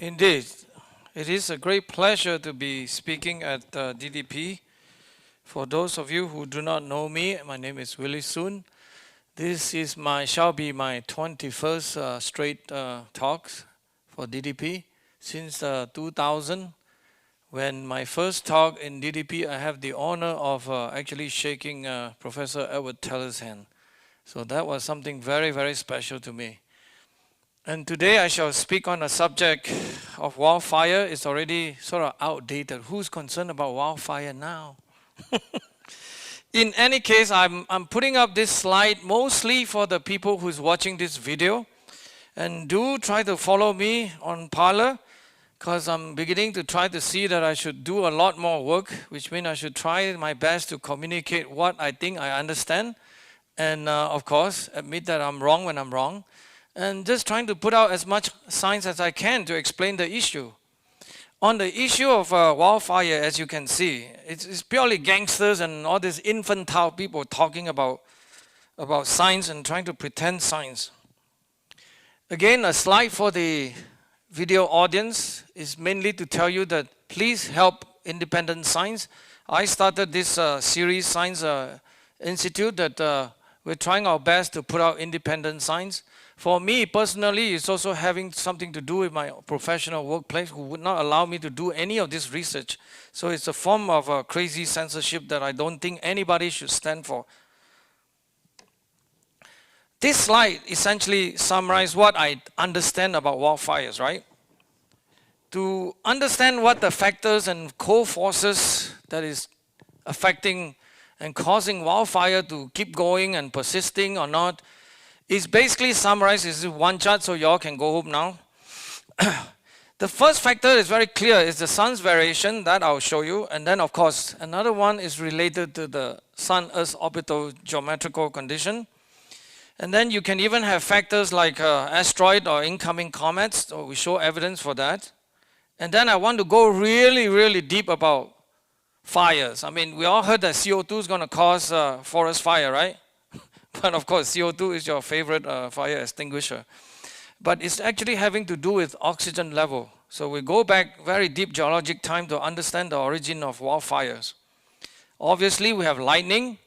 Indeed, it is a great pleasure to be speaking at DDP. For those of you who do not know me, my name is Willie soon. This is shall be my 21st straight talks for DDP since 2000. When my first talk in DDP, I have the honor of actually shaking Professor Edward Teller's hand. So that was something very, very special to me. And today I shall speak on a subject of wildfire. It's already sort of outdated. Who's concerned about wildfire now? In any case, I'm putting up this slide mostly for the people who's watching this video. And do try to follow me on Parler, because I'm beginning to try to see that I should do a lot more work, which means I should try my best to communicate what I think I understand. And of course, admit that I'm wrong when I'm wrong. And just trying to put out as much science as I can to explain the issue. On the issue of wildfire, as you can see, it's purely gangsters and all these infantile people talking about science and trying to pretend science. Again, a slide for the video audience is mainly to tell you that please help independent science. I started this series, Science Institute, that we're trying our best to put out independent science. For me personally, it's also having something to do with my professional workplace who would not allow me to do any of this research. So it's a form of crazy censorship that I don't think anybody should stand for. This slide essentially summarizes what I understand about wildfires, right? To understand what the factors and co-forces that is affecting and causing wildfire to keep going and persisting or not, is basically summarized in one chart, so y'all can go home now. The first factor is very clear, is the sun's variation, that I'll show you. And then of course, another one is related to the sun-Earth orbital geometrical condition. And then you can even have factors like asteroid or incoming comets, so we show evidence for that. And then I want to go really, really deep about fires. I mean, we all heard that CO2 is going to cause forest fire, right? But of course, CO2 is your favorite fire extinguisher. But it's actually having to do with oxygen level. So we go back very deep geologic time to understand the origin of wildfires. Obviously, we have lightning.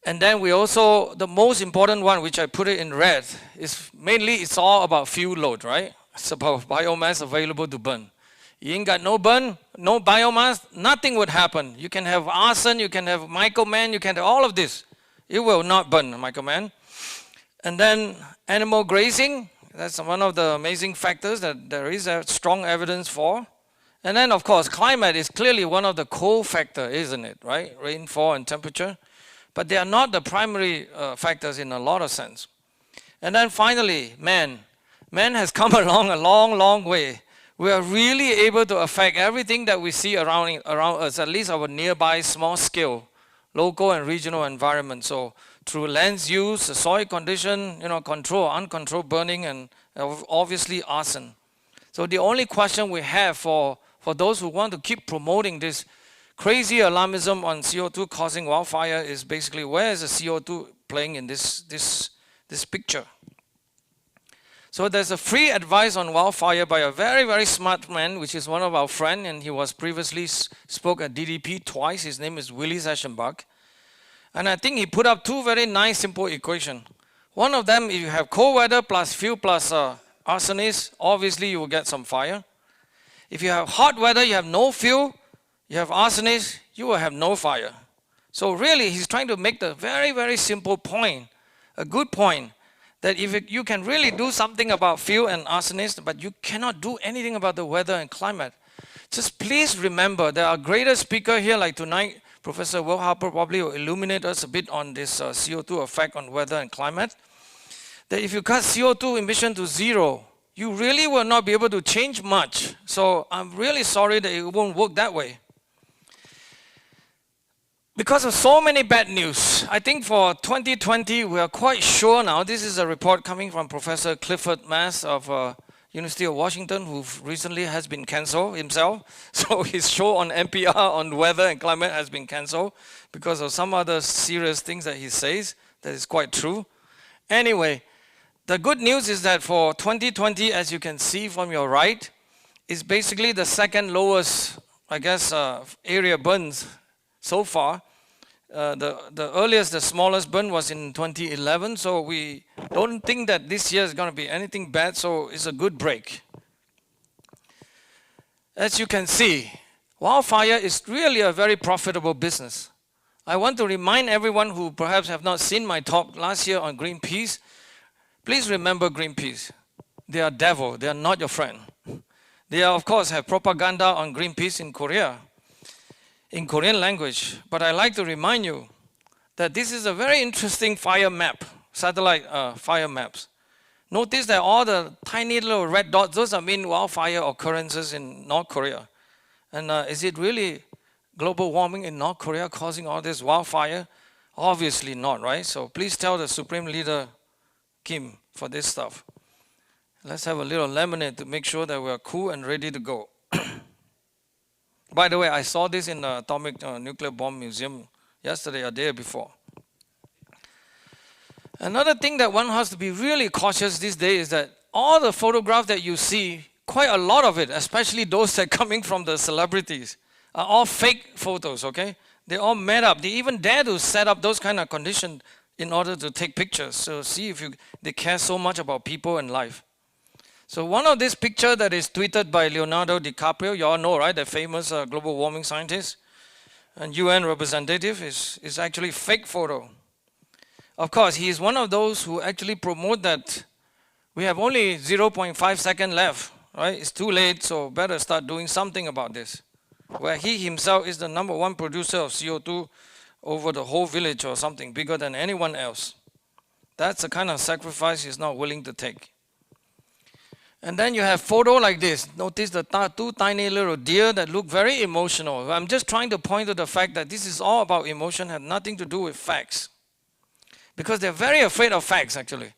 And then we also, the most important one, which I put it in red, is mainly it's all about fuel load, right? It's about biomass available to burn. You ain't got no biomass, nothing would happen. You can have arson, you can have Michael-Man, you can have all of this. It will not burn, Michael-Man. And then animal grazing, that's one of the amazing factors that there is a strong evidence for. And then of course, climate is clearly one of the co-factors, isn't it, right? Rainfall and temperature. But they are not the primary factors in a lot of sense. And then finally, man. Man has come along a long, long way. We are really able to affect everything that we see around us, at least our nearby small scale, local and regional environment. So through land use, soil condition, control, uncontrolled burning, and obviously arson. So the only question we have for those who want to keep promoting this crazy alarmism on CO2 causing wildfire is basically, where is the CO2 playing in this picture? So there's a free advice on wildfire by a very, very smart man, which is one of our friends, and he was previously spoke at DDP twice. His name is Willie. And I think he put up two very nice, simple equations. One of them, if you have cold weather plus fuel plus arsonists, obviously you will get some fire. If you have hot weather, you have no fuel, you have arsonists, you will have no fire. So really, he's trying to make the very, very simple point, a good point, that if you can really do something about fuel and arsonists, but you cannot do anything about the weather and climate. Just please remember, there are greater speakers here like tonight. Professor Will Harper probably will illuminate us a bit on this CO2 effect on weather and climate. That if you cut CO2 emission to zero, you really will not be able to change much. So I'm really sorry that it won't work that way. Because of so many bad news, I think for 2020, we are quite sure now, this is a report coming from Professor Clifford Mass of University of Washington, who recently has been cancelled himself. So his show on NPR on weather and climate has been cancelled because of some other serious things that he says that is quite true. Anyway, the good news is that for 2020, as you can see from your right, is basically the second lowest, I guess, area burns so far. The earliest, the smallest burn was in 2011, so we don't think that this year is going to be anything bad, so it's a good break. As you can see, wildfire is really a very profitable business. I want to remind everyone who perhaps have not seen my talk last year on Greenpeace, please remember Greenpeace. They are devil, they are not your friend. They are, of course, have propaganda on Greenpeace in Korea, in Korean language. But I like to remind you that this is a very interesting fire map, satellite fire maps. Notice that all the tiny little red dots, those are mean wildfire occurrences in North Korea. And is it really global warming in North Korea causing all this wildfire? Obviously not, right? So please tell the Supreme Leader Kim for this stuff. Let's have a little lemonade to make sure that we're cool and ready to go. By the way, I saw this in the Atomic Nuclear Bomb Museum yesterday or day before. Another thing that one has to be really cautious these days is that all the photographs that you see, quite a lot of it, especially those that are coming from the celebrities, are all fake photos, okay? They're all made up. They even dare to set up those kind of conditions in order to take pictures. So see if they care so much about people and life. So one of this picture that is tweeted by Leonardo DiCaprio, you all know, right? The famous global warming scientist and UN representative is actually fake photo. Of course, he is one of those who actually promote that we have only 0.5 seconds left, right? It's too late, so better start doing something about this. Where he himself is the #1 producer of CO2 over the whole village or something, bigger than anyone else. That's the kind of sacrifice he's not willing to take. And then you have photo like this. Notice the two tiny little deer that look very emotional. I'm just trying to point to the fact that this is all about emotion, has nothing to do with facts. Because they're very afraid of facts, actually.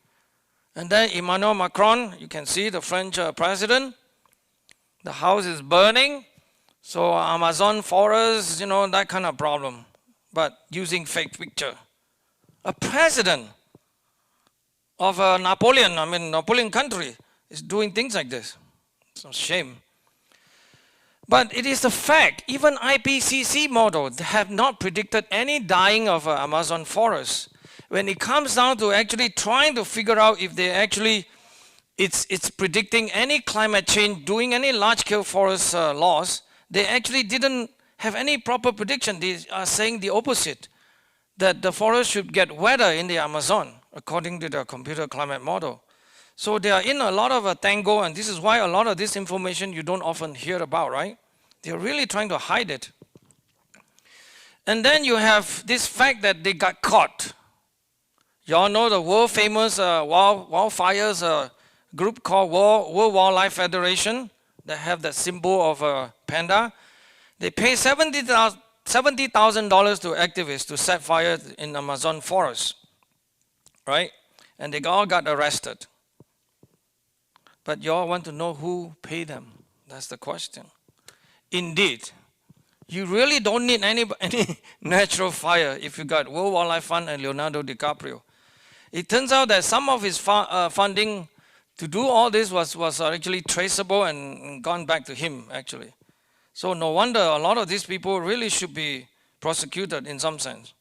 And then Emmanuel Macron, you can see the French president. The house is burning. So Amazon forest, you know, that kind of problem. But using fake picture. A president of Napoleon country is doing things like this. It's a shame. But it is a fact. Even IPCC models have not predicted any dying of Amazon forest. When it comes down to actually trying to figure out if they actually, it's predicting any climate change, doing any large-scale forest loss, they actually didn't have any proper prediction. They are saying the opposite, that the forest should get wetter in the Amazon, according to their computer climate model. So they are in a lot of a tango, and this is why a lot of this information you don't often hear about, right? They're really trying to hide it. And then you have this fact that they got caught. You all know the world famous wildfires group called World Wildlife Federation that have that symbol of a panda. They pay $70,000 to activists to set fire in Amazon forest, right? And they all got arrested. But you all want to know who paid them. That's the question. Indeed, you really don't need any natural fire if you got World Wildlife Fund and Leonardo DiCaprio. It turns out that some of his funding to do all this was actually traceable and gone back to him, actually. So no wonder a lot of these people really should be prosecuted in some sense.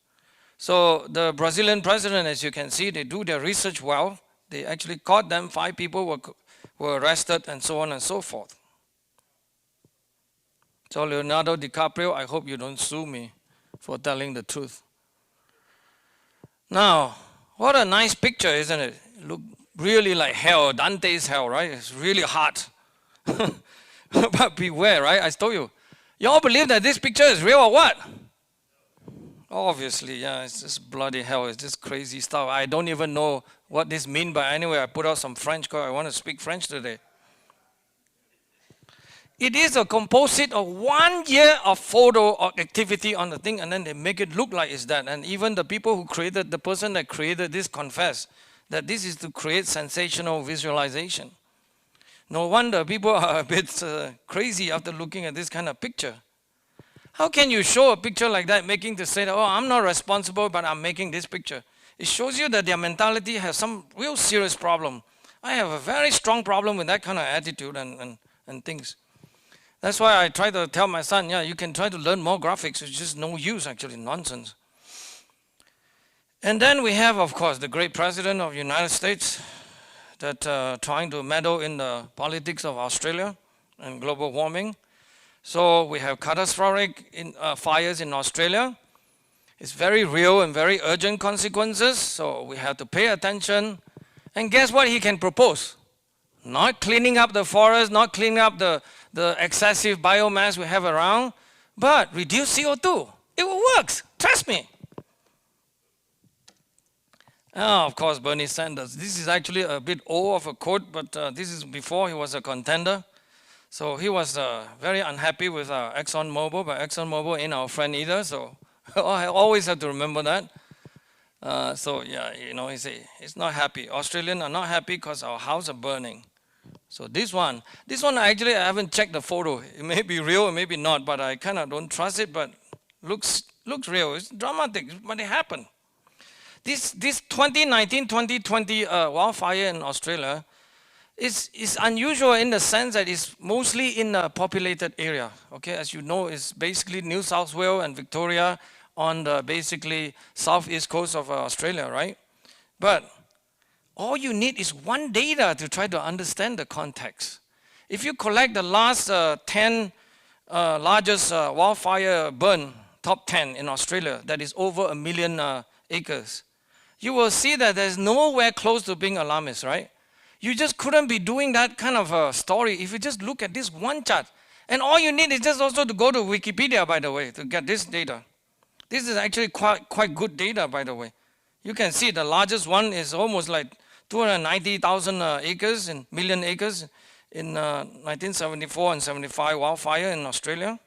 So the Brazilian president, as you can see, they do their research well. They actually caught them. 5 people were arrested and so on and so forth. So Leonardo DiCaprio, I hope you don't sue me for telling the truth. Now, what a nice picture, isn't it? Look really like hell, Dante's hell, right? It's really hot. But beware, right? I told you. You all believe that this picture is real or what? Obviously, yeah, it's just bloody hell. It's just crazy stuff. I don't even know what this means, but anyway, I put out some French because I want to speak French today. It is a composite of 1 year of photo or activity on the thing, and then they make it look like it's that. And even the people who created, the person that created this confess that this is to create sensational visualization. No wonder people are a bit crazy after looking at this kind of picture. How can you show a picture like that, making to say that, oh, I'm not responsible, but I'm making this picture? It shows you that their mentality has some real serious problem. I have a very strong problem with that kind of attitude and things. That's why I try to tell my son, yeah, you can try to learn more graphics. It's just no use, actually, nonsense. And then we have, of course, the great president of the United States that trying to meddle in the politics of Australia and global warming. So we have catastrophic fires in Australia. It's very real and very urgent consequences, so we have to pay attention. And guess what he can propose? Not cleaning up the forest, not cleaning up the excessive biomass we have around, but reduce CO2. It works, trust me. Oh, of course, Bernie Sanders. This is actually a bit old of a quote, but this is before he was a contender. So he was very unhappy with ExxonMobil, but ExxonMobil ain't our friend either, so I always have to remember that. So yeah, you know, he's not happy. Australians are not happy because our houses are burning. So this one actually I haven't checked the photo. It may be real, it may be not, but I kind of don't trust it, but looks real. It's dramatic, but it happened. This 2019-2020 wildfire in Australia is unusual in the sense that it's mostly in a populated area. Okay, as you know, it's basically New South Wales and Victoria on the basically southeast coast of Australia, right? But all you need is one data to try to understand the context. If you collect the last 10 largest wildfire burn, top 10 in Australia, that is over 1 million acres, you will see that there's nowhere close to being alarmist, right? You just couldn't be doing that kind of a story if you just look at this one chart. And all you need is just also to go to Wikipedia, by the way, to get this data. This is actually quite good data, by the way. You can see the largest one is almost like 290,000 acres, in million acres in 1974 and 75 wildfire in Australia.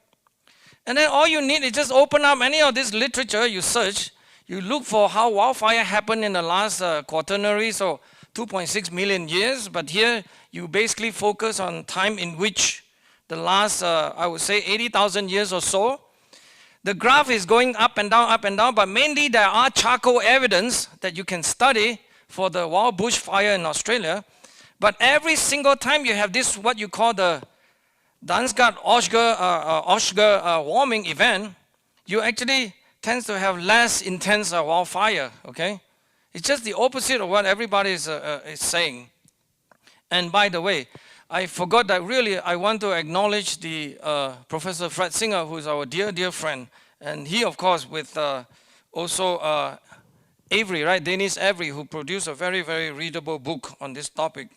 And then all you need is just open up any of this literature, you search, you look for how wildfire happened in the last quaternary, so 2.6 million years, but here you basically focus on time in which the last, I would say 80,000 years or so. The graph is going up and down, but mainly there are charcoal evidence that you can study for the wild bush fire in Australia. But every single time you have this, what you call the Dansgaard-Oshger warming event, you actually tends to have less intense wildfire, okay? It's just the opposite of what everybody is saying. And by the way, I forgot that really I want to acknowledge the Professor Fred Singer, who is our dear friend. And he, of course, with also Avery, right? Dennis Avery, who produced a very readable book on this topic.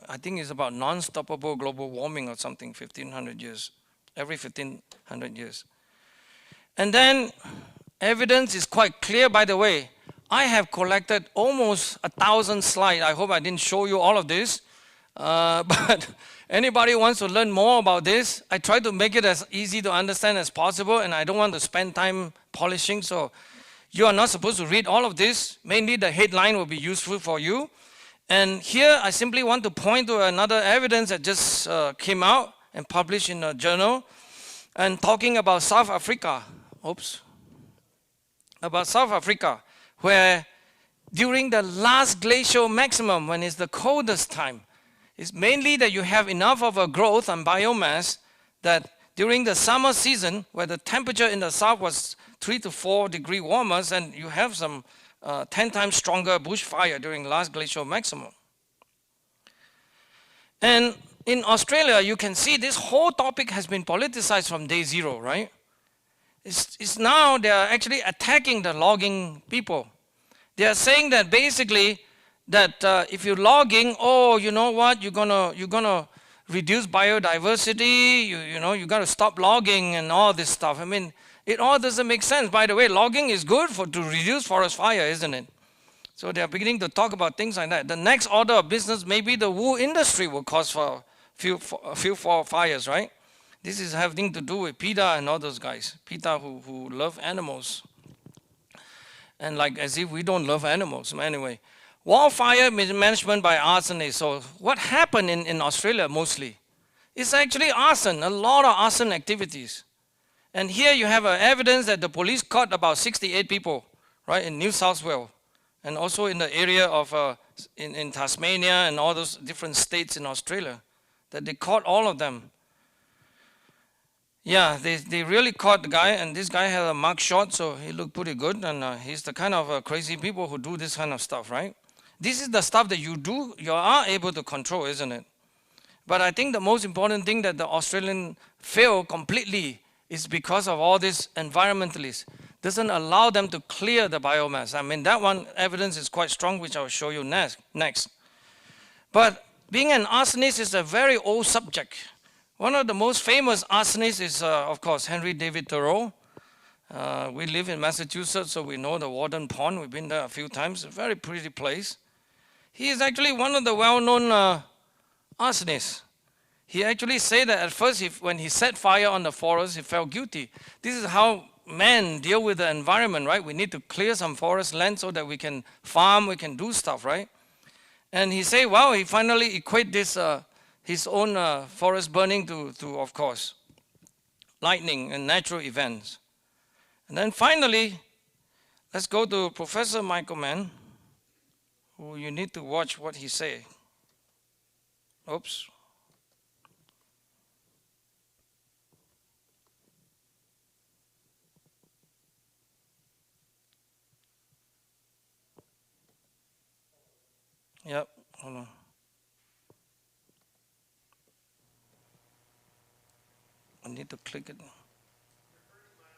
I think it's about non-stoppable global warming or something, 1,500 years, every 1,500 years. And then evidence is quite clear, by the way. I have collected almost 1,000 slides. I hope I didn't show you all of this. But anybody wants to learn more about this, I try to make it as easy to understand as possible, and I don't want to spend time polishing, so you are not supposed to read all of this. Mainly the headline will be useful for you. And here I simply want to point to another evidence that just came out and published in a journal, and talking about South Africa. About South Africa, where during the last glacial maximum, when it's the coldest time, it's mainly that you have enough of a growth and biomass that during the summer season, where the temperature in the south was 3 to 4 degrees warmer, and you have some 10 times stronger bushfire during last glacial maximum. And in Australia, you can see this whole topic has been politicized from day zero, right? It's now they are actually attacking the logging people. They are saying that basically that if you're logging, oh, you know what, you're gonna reduce biodiversity, you got to stop logging and all this stuff. I mean, it all doesn't make sense. By the way, logging is good to reduce forest fire, isn't it? So they are beginning to talk about things like that. The next order of business, maybe the wool industry will cause for a few fires, right? This is having to do with PETA and all those guys. PETA who love animals. And like as if we don't love animals. Anyway, wildfire management by arsonists. So what happened in Australia mostly? It's actually arson, a lot of arson activities. And here you have evidence that the police caught about 68 people, right, in New South Wales. And also in the area of, in Tasmania and all those different states in Australia, that they caught all of them. Yeah, they really caught the guy, and this guy had a mug shot, so he looked pretty good, and he's the kind of crazy people who do this kind of stuff, right? This is the stuff that you are able to control, isn't it? But I think the most important thing that the Australian fail completely is because of all these environmentalists. Doesn't allow them to clear the biomass. I mean, that one evidence is quite strong, which I'll show you next. But being an arsonist is a very old subject. One of the most famous arsonists is, of course, Henry David Thoreau. We live in Massachusetts, so we know the Warden Pond. We've been there a few times. A very pretty place. He is actually one of the well-known arsonists. He actually said that at first, when he set fire on the forest, he felt guilty. This is how men deal with the environment, right? We need to clear some forest land so that we can farm, we can do stuff, right? And he said, well, he finally equate this his own forest burning to, of course, lightning and natural events. And then finally, let's go to Professor Michael Mann, who you need to watch what he say. Oops. Yep, hold on. I need to click it.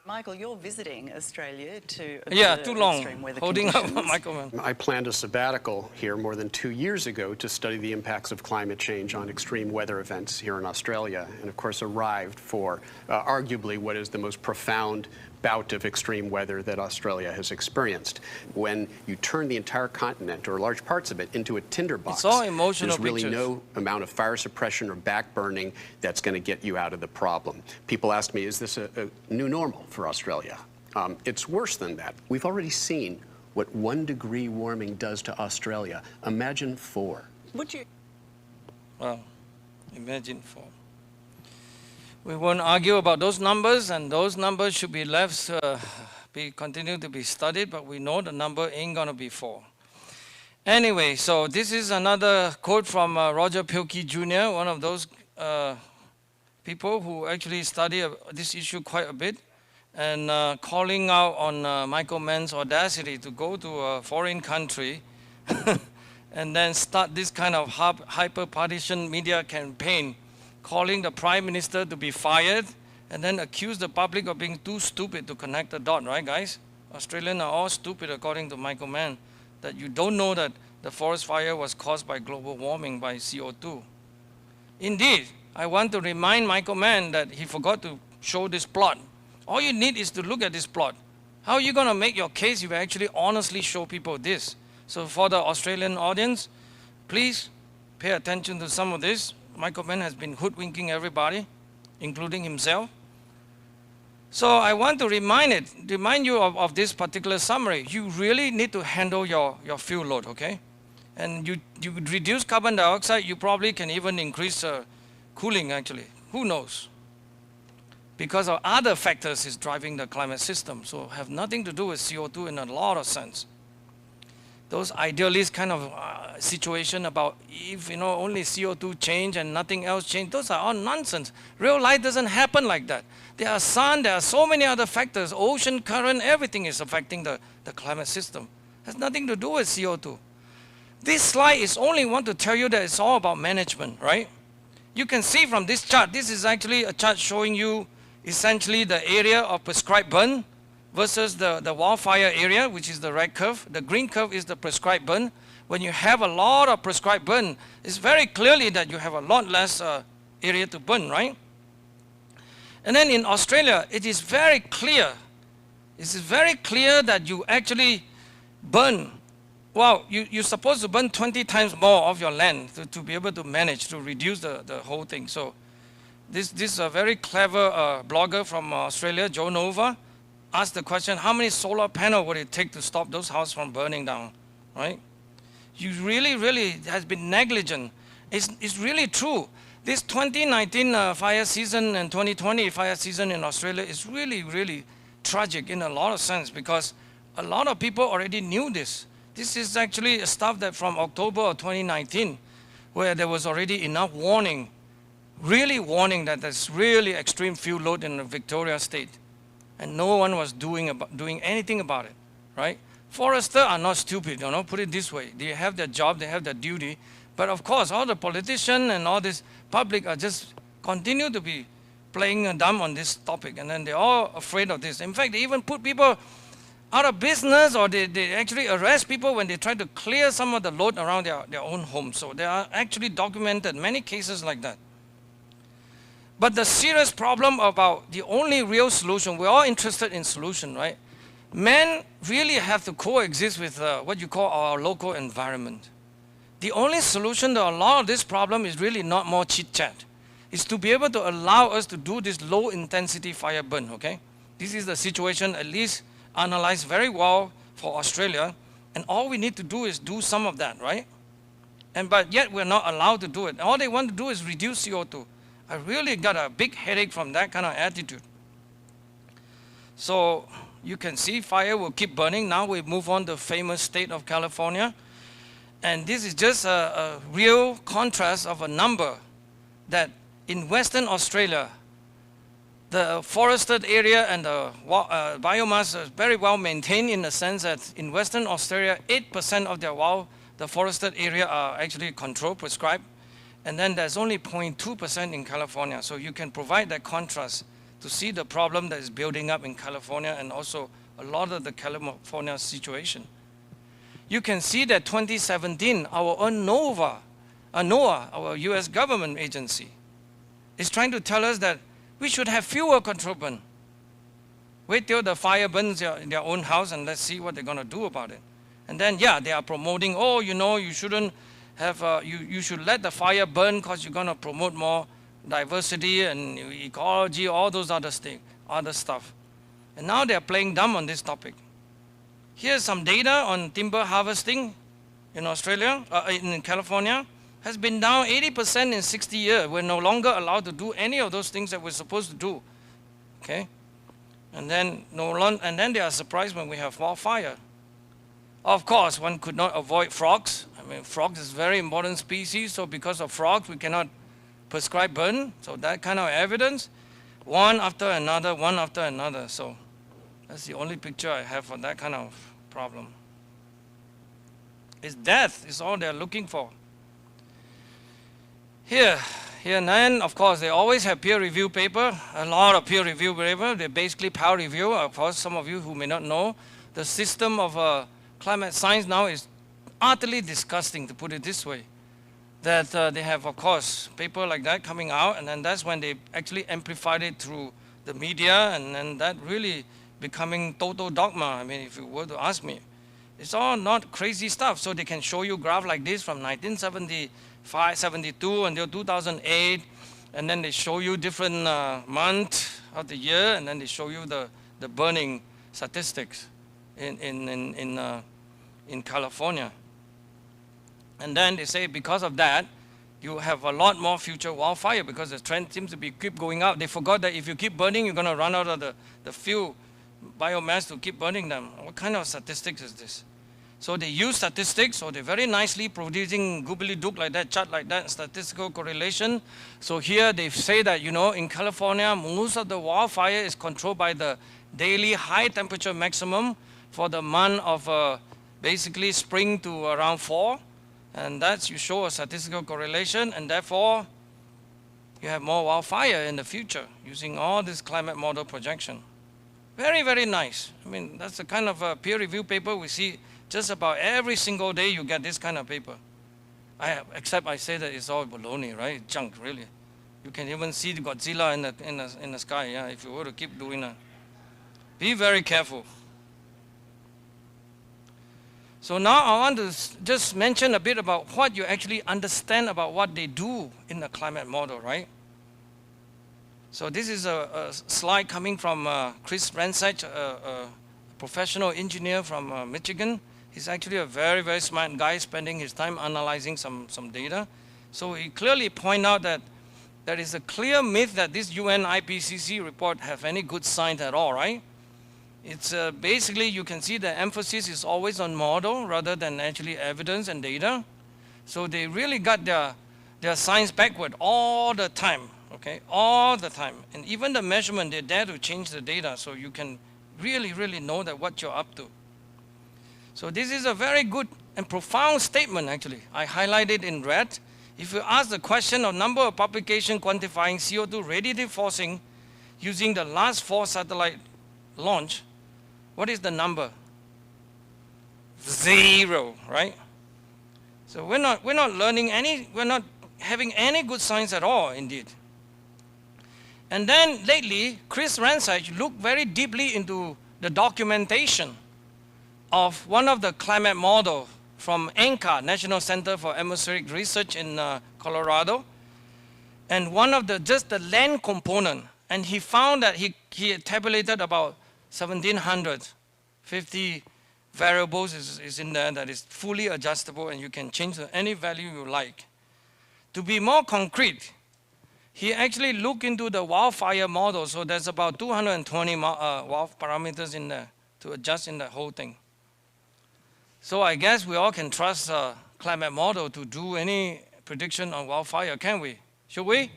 Michael, you're visiting Australia to observe too long, extreme weather holding conditions. up Michael Mann. I planned a sabbatical here more than 2 years ago to study the impacts of climate change on extreme weather events here in Australia, and of course arrived for arguably what is the most profound bout of extreme weather that Australia has experienced. When you turn the entire continent, or large parts of it, into a tinderbox, it's all emotional there's really pictures. no amount of fire suppression or backburning that's going to get you out of the problem. People ask me, is this a new normal for Australia? It's worse than that. We've already seen what 1 degree warming does to Australia. Imagine 4. Would you? Well, imagine 4. We won't argue about those numbers, and those numbers should be left, continue to be studied, but we know the number ain't gonna be 4. Anyway, so this is another quote from Roger Pielke Jr., one of those people who actually study this issue quite a bit, and calling out on Michael Mann's audacity to go to a foreign country and then start this kind of hyper-partisan media campaign, calling the Prime Minister to be fired, and then accuse the public of being too stupid to connect the dot, right guys? Australians are all stupid according to Michael Mann, that you don't know that the forest fire was caused by global warming by CO2. Indeed, I want to remind Michael Mann that he forgot to show this plot. All you need is to look at this plot. How are you gonna make your case if you actually honestly show people this? So for the Australian audience, please pay attention to some of this. Michael Mann has been hoodwinking everybody, including himself. So I want to remind you of this particular summary. You really need to handle your fuel load, okay? And you reduce carbon dioxide, you probably can even increase cooling actually. Who knows? Because of other factors is driving the climate system. So have nothing to do with CO2 in a lot of sense. Those idealist kind of situation about if only CO2 change and nothing else change, those are all nonsense. Real life doesn't happen like that. There are sun, there are so many other factors, ocean current, everything is affecting the climate system. It has nothing to do with CO2. This slide is only want to tell you that it's all about management, right? You can see from this chart, this is actually a chart showing you essentially the area of prescribed burn versus the wildfire area, which is the red curve. The green curve is the prescribed burn. When you have a lot of prescribed burn, it's very clearly that you have a lot less area to burn, right? And then in Australia, it is very clear. It is very clear that you actually burn. Well, you're supposed to burn 20 times more of your land to be able to manage, to reduce the whole thing. So this is a very clever blogger from Australia, Joe Nova, asked the question, how many solar panels would it take to stop those houses from burning down, right? You really has been negligent. It's really true. This 2019 fire season and 2020 fire season in Australia is really tragic in a lot of sense because a lot of people already knew this. This is actually stuff that from October of 2019 where there was already enough warning really warning that there's really extreme fuel load in the Victoria state. And no one was doing anything about it, right? Foresters are not stupid, put it this way. They have their job, they have their duty. But of course, all the politicians and all this public are just continue to be playing dumb on this topic. And then they're all afraid of this. In fact, they even put people out of business, or they actually arrest people when they try to clear some of the load around their own home. So there are actually documented many cases like that. But the serious problem about the only real solution, we're all interested in solution, right? Men really have to coexist with what you call our local environment. The only solution to a lot of this problem is really not more chit-chat. It's to be able to allow us to do this low-intensity fire burn, okay? This is the situation, at least analyzed very well for Australia, and all we need to do is do some of that, right? But yet we're not allowed to do it. All they want to do is reduce CO2. I really got a big headache from that kind of attitude. So you can see fire will keep burning. Now we move on to the famous state of California. And this is just a real contrast of a number that in Western Australia, the forested area and the biomass is very well maintained, in the sense that in Western Australia, 8% of the forested area are actually controlled, prescribed. And then there's only 0.2% in California. So you can provide that contrast to see the problem that is building up in California, and also a lot of the California situation. You can see that 2017, our own NOAA, our US government agency, is trying to tell us that we should have fewer control burn. Wait till the fire burns in their own house, and let's see what they're going to do about it. And then, yeah, they are promoting, oh, you shouldn't have, you should let the fire burn because you're going to promote more diversity and ecology, all those other stuff. And now they're playing dumb on this topic. Here's some data on timber harvesting in Australia, in California. Has been down 80% in 60 years. We're no longer allowed to do any of those things that we're supposed to do. Okay? And then they are surprised when we have wildfire. Of course, one could not avoid frogs. I mean, frogs is a very important species, so because of frogs, we cannot prescribe burn. So that kind of evidence, one after another. So that's the only picture I have for that kind of problem. It's death is all they're looking for. Here, and then, of course, they always have peer review paper, a lot of peer review paper. They basically peer review. Of course, some of you who may not know, the system of climate science now is utterly disgusting, to put it this way. That they have, of course, paper like that coming out, and then that's when they actually amplified it through the media, and then that really becoming total dogma. I mean, if you were to ask me, it's all not crazy stuff. So they can show you graph like this from 1975, 72 until 2008, and then they show you different months of the year, and then they show you the burning statistics in California. And then they say because of that, you have a lot more future wildfire, because the trend seems to be keep going up. They forgot that if you keep burning, you're going to run out of the fuel biomass to keep burning them. What kind of statistics is this? So they use statistics, so they're very nicely producing goobly-dook like that, chart like that, statistical correlation. So here they say that, in California, most of the wildfire is controlled by the daily high temperature maximum for the month of basically spring to around fall. And that's, you show a statistical correlation, and therefore you have more wildfire in the future using all this climate model projection. Very, very nice. I mean, that's the kind of peer review paper we see just about every single day. You get this kind of paper. Except I say that it's all baloney, right? Junk, really. You can even see the Godzilla in the sky, yeah, if you were to keep doing that. Be very careful. So now I want to just mention a bit about what you actually understand about what they do in the climate model, right? So this is a slide coming from Chris Ransach, a professional engineer from Michigan. He's actually a very, very smart guy, spending his time analyzing some data. So he clearly pointed out that there is a clear myth that this UN IPCC report have any good science at all, right? It's basically, you can see the emphasis is always on model rather than actually evidence and data. So they really got their their science backward all the time, okay, all the time. And even the measurement, they dare to change the data so you can really, really know that what you're up to. So this is a very good and profound statement, actually. I highlighted in red. If you ask the question of number of publications quantifying CO2 radiative forcing using the last 4 satellite launch, what is the number? 0, right? So we're not learning any, we're not having any good science at all, indeed. And then lately, Chris Ransage looked very deeply into the documentation of one of the climate model from NCAR, National Center for Atmospheric Research in Colorado, and one of the, just the land component, and he found that he had tabulated about 1,750 variables is in there that is fully adjustable, and you can change to any value you like. To be more concrete, he actually looked into the wildfire model, so there's about 220 parameters in there to adjust in the whole thing. So I guess we all can trust a climate model to do any prediction on wildfire, can we? Should we?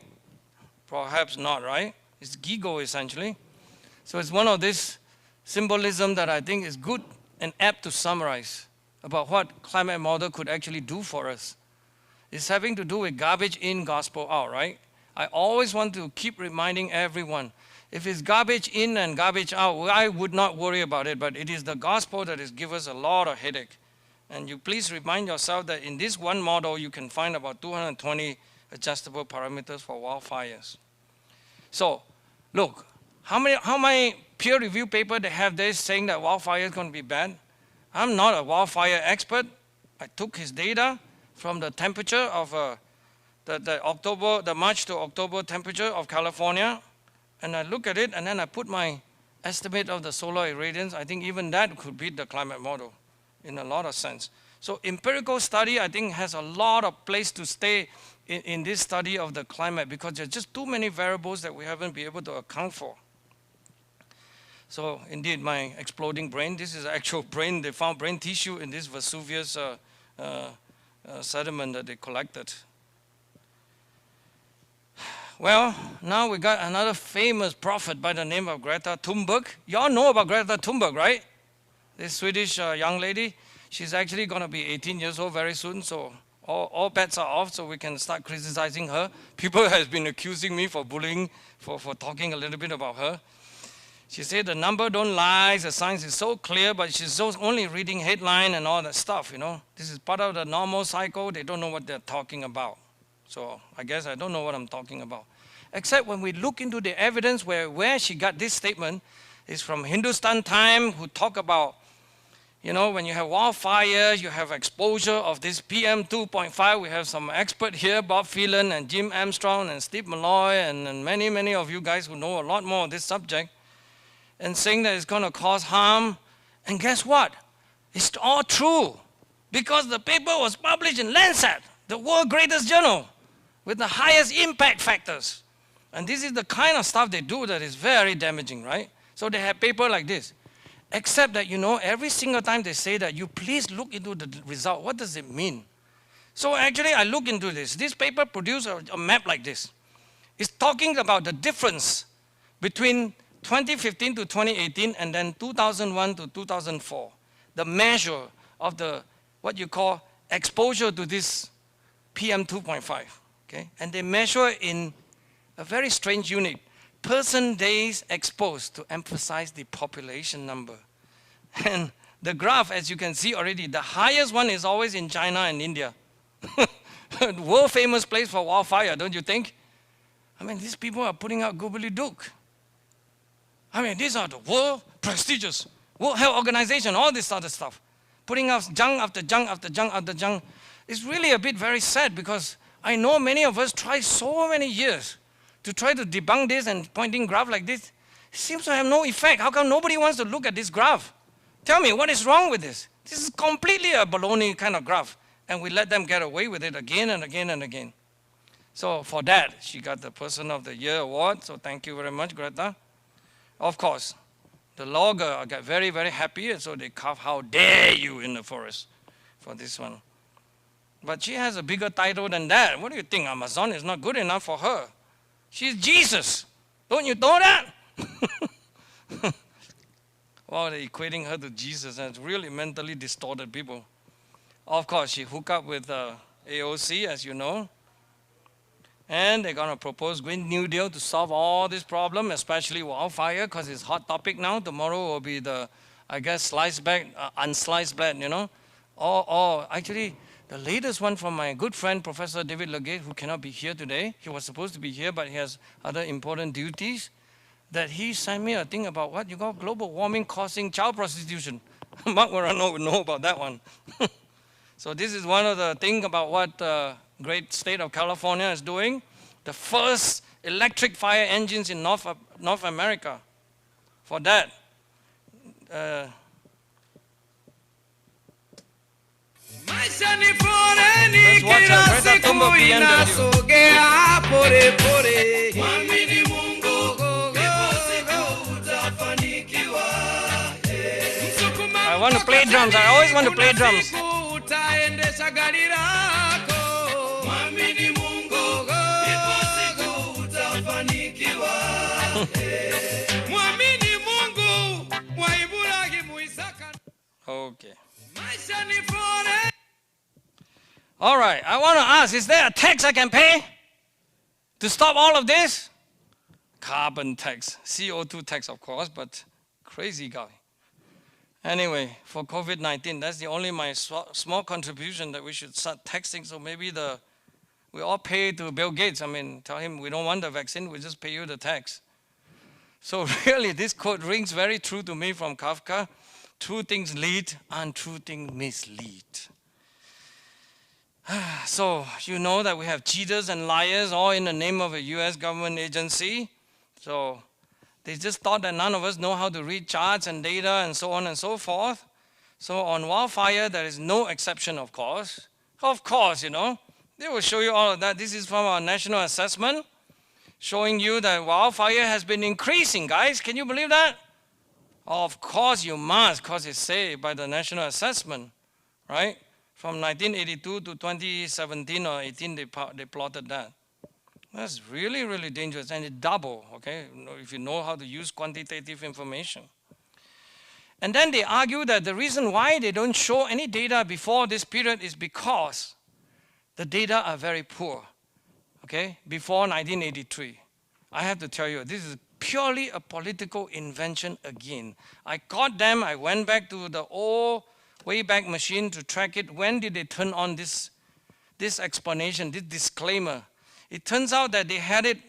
Perhaps not, right? It's GIGO essentially. So it's one of this symbolism that I think is good and apt to summarize about what climate model could actually do for us. It's having to do with garbage in, gospel out, right? I always want to keep reminding everyone, if it's garbage in and garbage out, I would not worry about it, but it is the gospel that has given us a lot of headache. And you please remind yourself that in this one model, you can find about 220 adjustable parameters for wildfires. So, look, how many peer-reviewed papers they have this saying that wildfire is going to be bad? I'm not a wildfire expert. I took his data from the temperature of the March to October temperature of California, and I look at it, and then I put my estimate of the solar irradiance. I think even that could beat the climate model in a lot of sense. So empirical study, I think, has a lot of place to stay in this study of the climate, because there's just too many variables that we haven't been able to account for. So indeed, my exploding brain, this is actual brain. They found brain tissue in this Vesuvius sediment that they collected. Well, now we got another famous prophet by the name of Greta Thunberg. You all know about Greta Thunberg, right? This Swedish young lady. She's actually going to be 18 years old very soon, so all bets are off, so we can start criticizing her. People have been accusing me for bullying, for talking a little bit about her. She said the number don't lie, the science is so clear, but she's just only reading headline and all that stuff, you know. This is part of the normal cycle. They don't know what they're talking about. So I guess I don't know what I'm talking about. Except when we look into the evidence where she got this statement is from Hindustan Times, who talk about, you know, when you have wildfires, you have exposure of this PM 2.5. We have some expert here, Bob Phelan and Jim Armstrong and Steve Malloy and many, many of you guys who know a lot more of this subject, and saying that it's going to cause harm. And guess what? It's all true, because the paper was published in Lancet, the world's greatest journal, with the highest impact factors. And this is the kind of stuff they do that is very damaging, right? So they have paper like this. Except that, you know, every single time they say that, you please look into the result. What does it mean? So actually, I look into this. This paper produced a map like this. It's talking about the difference between 2015 to 2018 and then 2001 to 2004. The measure of the, what you call, exposure to this PM 2.5, okay? And they measure in a very strange unit, person days exposed, to emphasize the population number. And the graph, as you can see already, the highest one is always in China and India. World famous place for wildfire, don't you think? I mean, these people are putting out gobbledygook. I mean, these are the world prestigious, World Health Organization, all this other stuff. Putting out junk after junk after junk after junk. It's really a bit very sad, because I know many of us try so many years to try to debunk this, and pointing graph like this seems to have no effect. How come nobody wants to look at this graph? Tell me, what is wrong with this? This is completely a baloney kind of graph, and we let them get away with it again and again and again. So for that, she got the Person of the Year award, so thank you very much, Greta. Of course, the logger got very, very happy, and so they carved "How dare you" in the forest for this one. But she has a bigger title than that. What do you think? Amazon is not good enough for her. She's Jesus. Don't you know that? Wow, they're equating her to Jesus, and it's really mentally distorted people. Of course, she hooked up with AOC, as you know. And they're going to propose Green New Deal to solve all this problem, especially wildfire, because it's a hot topic now. Tomorrow will be the, I guess, sliced back, unsliced bread, you know. Or actually, the latest one from my good friend, Professor David Legate, who cannot be here today. He was supposed to be here, but he has other important duties. That he sent me a thing about what you call global warming causing child prostitution. Mark Morano would know about that one. So this is one of the things about what the great state of California is doing. The first electric fire engines in North America. For that, let's watch Greta Thunberg BMW. I want to play drums. I always want to play drums. Okay. All right. I want to ask, is there a tax I can pay to stop all of this? Carbon tax, CO2 tax, of course, but crazy guy. Anyway, for COVID-19, that's the only my small contribution that we should start taxing. So maybe we all pay to Bill Gates. I mean, tell him we don't want the vaccine, we just pay you the tax. So really, this quote rings very true to me from Kafka. True things lead, untrue things mislead. So you know that we have cheaters and liars all in the name of a US government agency. So they just thought that none of us know how to read charts and data and so on and so forth. So on wildfire, there is no exception, of course. Of course, you know, they will show you all of that. This is from our national assessment, showing you that wildfire has been increasing, guys. Can you believe that? Of course you must, because it's said by the national assessment, right? From 1982 to 2017 or 18, they plotted that. That's really, really dangerous, and it double, okay, if you know how to use quantitative information. And then they argue that the reason why they don't show any data before this period is because the data are very poor, okay, before 1983. I have to tell you, this is purely a political invention again. I caught them, I went back to the old Wayback Machine to track it. When did they turn on this explanation, this disclaimer? It turns out that they had it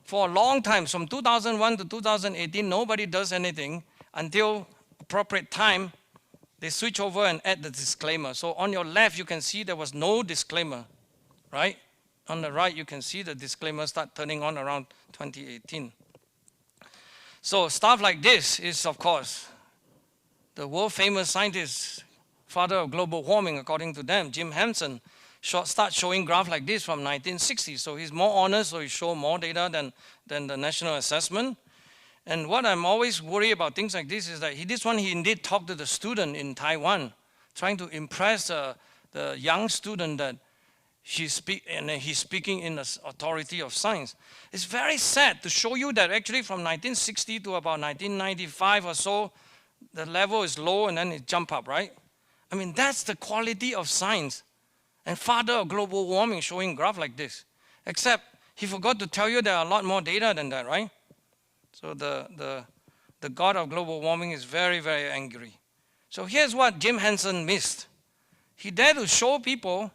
for a long time. From 2001 to 2018, nobody does anything until appropriate time, they switch over and add the disclaimer. So on your left, you can see there was no disclaimer, right? On the right, you can see the disclaimer start turning on around 2018. So stuff like this is, of course, the world famous scientist, father of global warming, according to them, Jim Hansen, start showing graph like this from 1960. So he's more honest, so he show more data than the national assessment. And what I'm always worried about things like this is that he indeed talked to the student in Taiwan, trying to impress the young student that he's speaking in the authority of science. It's very sad to show you that actually from 1960 to about 1995 or so, the level is low and then it jump up, right? I mean, that's the quality of science. And father of global warming showing graph like this. Except he forgot to tell you there are a lot more data than that, right? So the God of global warming is very, very angry. So here's what Jim Hansen missed. He dared to show people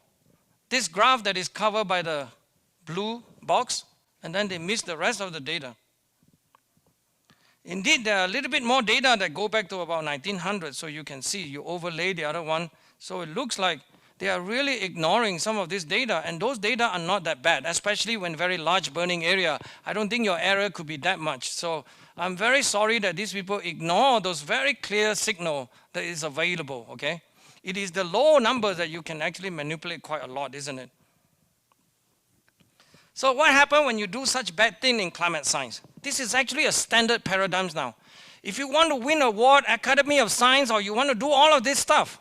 this graph that is covered by the blue box, and then they missed the rest of the data. Indeed, there are a little bit more data that go back to about 1900, so you can see, you overlay the other one. So it looks like they are really ignoring some of this data, and those data are not that bad, especially when very large burning area. I don't think your error could be that much. So I'm very sorry that these people ignore those very clear signal that is available, okay? It is the low numbers that you can actually manipulate quite a lot, isn't it? So what happens when you do such bad thing in climate science? This is actually a standard paradigm now. If you want to win an award, Academy of Science, or you want to do all of this stuff,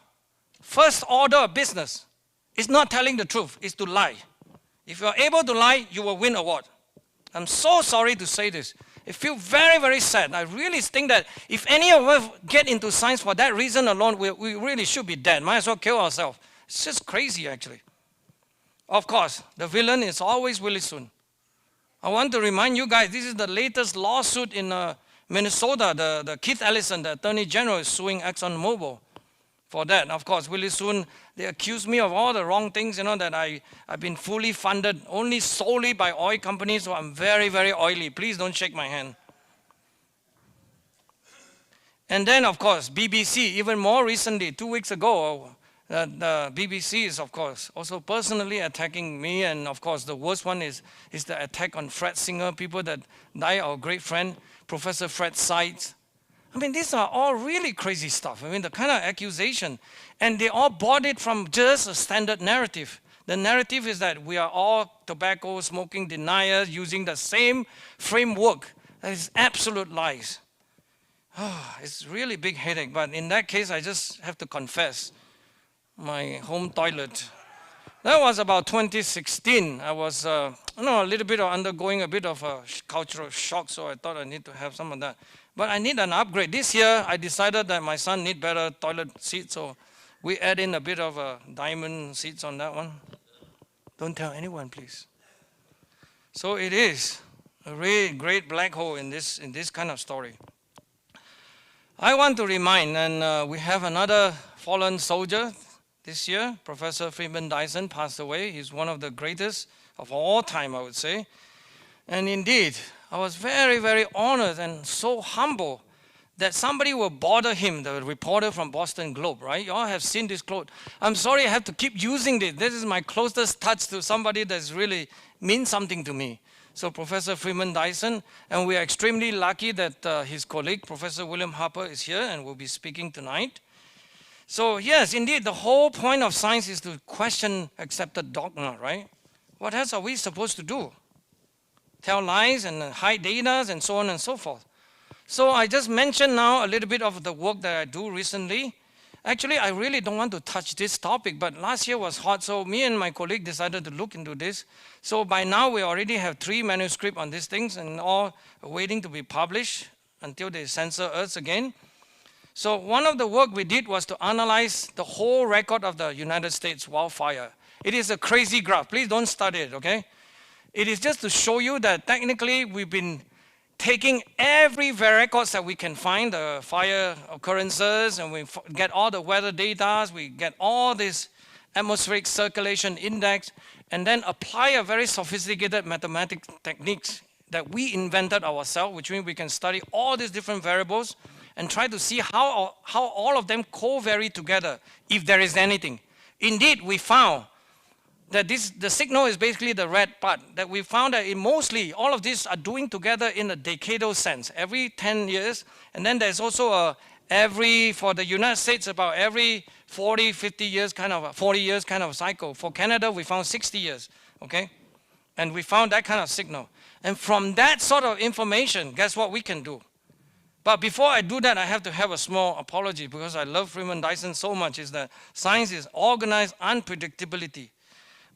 first order of business is not telling the truth, it's to lie. If you are able to lie, you will win award. I'm so sorry to say this. I feel very, very sad. I really think that if any of us get into science for that reason alone, we really should be dead. Might as well kill ourselves. It's just crazy, actually. Of course, the villain is always Willie soon. I want to remind you guys, this is the latest lawsuit in Minnesota. The Keith Ellison, the Attorney General, is suing ExxonMobil for that. Of course, Willie soon, they accuse me of all the wrong things, that I've been fully funded only solely by oil companies, so I'm very, very oily. Please don't shake my hand. And then, of course, BBC, even more recently, 2 weeks ago, the BBC is, of course, also personally attacking me. And, of course, the worst one is the attack on Fred Singer, people that died, our great friend, Professor Fred Seitz. I mean, these are all really crazy stuff. I mean, the kind of accusation. And they all bought it from just a standard narrative. The narrative is that we are all tobacco smoking deniers using the same framework. That is absolute lies. Oh, it's really big headache. But in that case, I just have to confess my home toilet. That was about 2016. I was, a little bit of undergoing a bit of a cultural shock, so I thought I need to have some of that. But I need an upgrade. This year, I decided that my son need better toilet seats, so we add in a bit of diamond seats on that one. Don't tell anyone, please. So it is a really great black hole in this kind of story. I want to remind, and we have another fallen soldier this year. Professor Freeman Dyson passed away. He's one of the greatest of all time, I would say. And indeed, I was very, very honored and so humble that somebody will bother him, the reporter from Boston Globe, right? You all have seen this quote. I'm sorry I have to keep using this. This is my closest touch to somebody that's really means something to me. So Professor Freeman Dyson, and we are extremely lucky that his colleague, Professor William Harper, is here and will be speaking tonight. So yes, indeed, the whole point of science is to question accepted dogma, right? What else are we supposed to do? Tell lies and hide data and so on and so forth. So I just mentioned now a little bit of the work that I do recently. Actually, I really don't want to touch this topic, but last year was hot, so me and my colleague decided to look into this. So by now, we already have 3 manuscripts on these things and all waiting to be published until they censor us again. So one of the work we did was to analyze the whole record of the United States wildfire. It is a crazy graph. Please don't study it, okay? It is just to show you that technically we've been taking every records that we can find, the fire occurrences, and we get all the weather data, we get all this atmospheric circulation index, and then apply a very sophisticated mathematics techniques that we invented ourselves, which means we can study all these different variables and try to see how all of them co-vary together, if there is anything. Indeed, we found that the signal is basically the red part, that we found that mostly all of these are doing together in a decadal sense, every 10 years. And then there's also for the United States, about every 40, 50 years, 40 years kind of cycle. For Canada, we found 60 years, okay? And we found that kind of signal. And from that sort of information, guess what we can do? But before I do that, I have to have a small apology, because I love Freeman Dyson so much, is that science is organized unpredictability.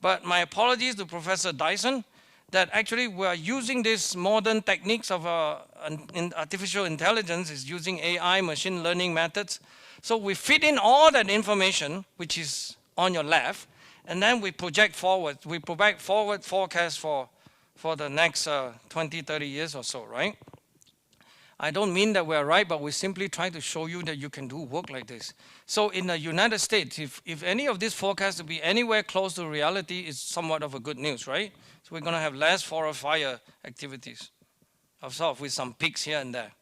But my apologies to Professor Dyson, that actually we are using these modern techniques of artificial intelligence, is using AI, machine learning methods. So we fit in all that information, which is on your left, and then we project forward. We project forward forecasts for the next 20, 30 years or so, right? I don't mean that we're right, but we simply try to show you that you can do work like this. So in the United States, if any of these forecasts to be anywhere close to reality, is somewhat of a good news, right? So we're going to have less forest fire activities, with some peaks here and there.